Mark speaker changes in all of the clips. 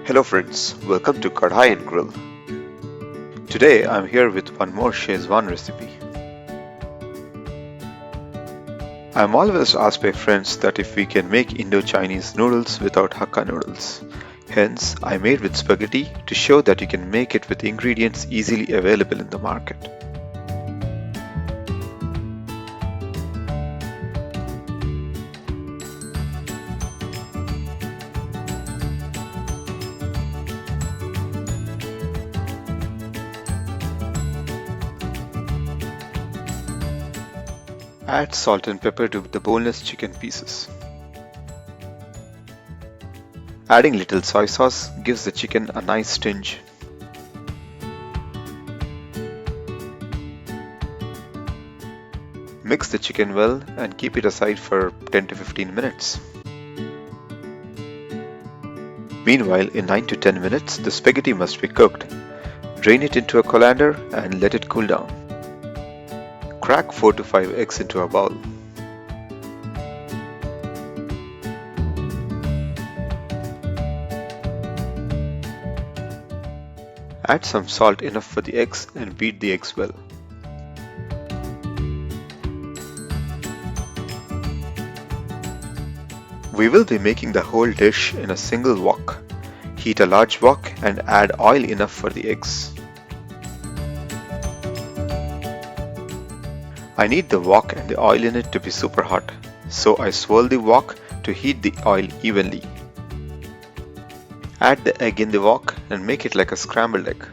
Speaker 1: Hello friends, welcome to Kadhai and Grill. Today I'm here with one more Schezwan recipe. I'm always asked by friends that if we can make Indo-Chinese noodles without hakka noodles. Hence, I made with spaghetti to show that you can make it with ingredients easily available in the market. Add salt and pepper to the boneless chicken pieces. Adding little soy sauce gives the chicken a nice tinge. Mix the chicken well and keep it aside for 10 to 15 minutes. Meanwhile, in 9 to 10 minutes, the spaghetti must be cooked. Drain it into a colander and let it cool down. Crack 4 to 5 eggs into a bowl. Add some salt enough for the eggs and beat the eggs well. We will be making the whole dish in a single wok. Heat a large wok and add oil enough for the eggs. I need the wok and the oil in it to be super hot, so I swirl the wok to heat the oil evenly. Add the egg in the wok and make it like a scrambled egg.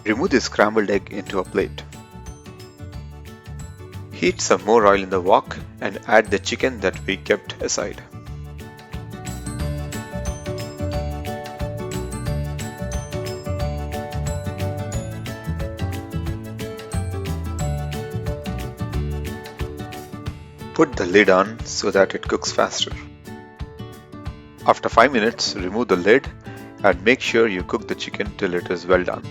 Speaker 1: Remove the scrambled egg into a plate. Heat some more oil in the wok and add the chicken that we kept aside. Put the lid on so that it cooks faster. After 5 minutes, remove the lid and make sure you cook the chicken till it is well done.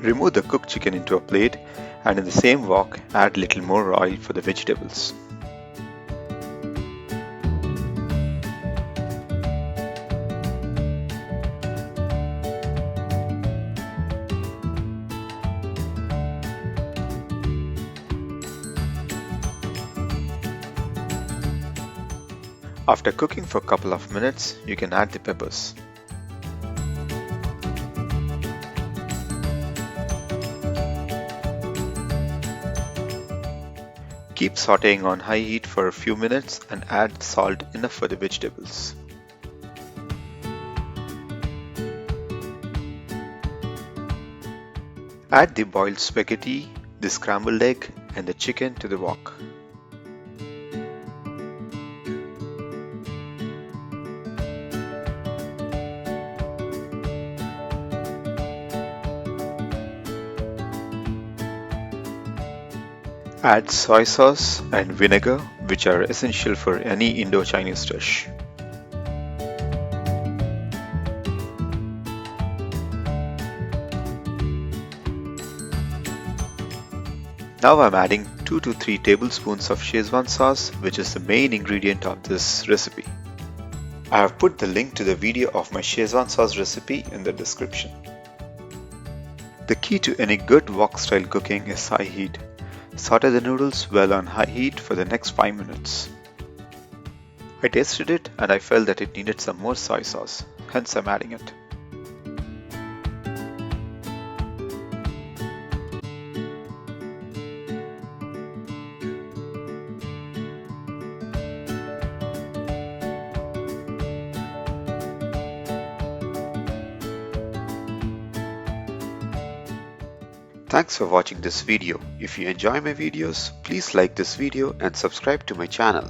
Speaker 1: Remove the cooked chicken into a plate and in the same wok add little more oil for the vegetables. After cooking for a couple of minutes, you can add the peppers. Keep sauteing on high heat for a few minutes and add salt enough for the vegetables. Add the boiled spaghetti, the scrambled egg and the chicken to the wok. Add soy sauce and vinegar, which are essential for any Indo-Chinese dish. Now I'm adding 2 to 3 tablespoons of Schezwan sauce, which is the main ingredient of this recipe. I have put the link to the video of my Schezwan sauce recipe in the description. The key to any good wok-style cooking is high heat. Saute the noodles well on high heat for the next 5 minutes. I tasted it and I felt that it needed some more soy sauce, hence I'm adding it. Thanks for watching this video. If you enjoy my videos, please like this video and subscribe to my channel.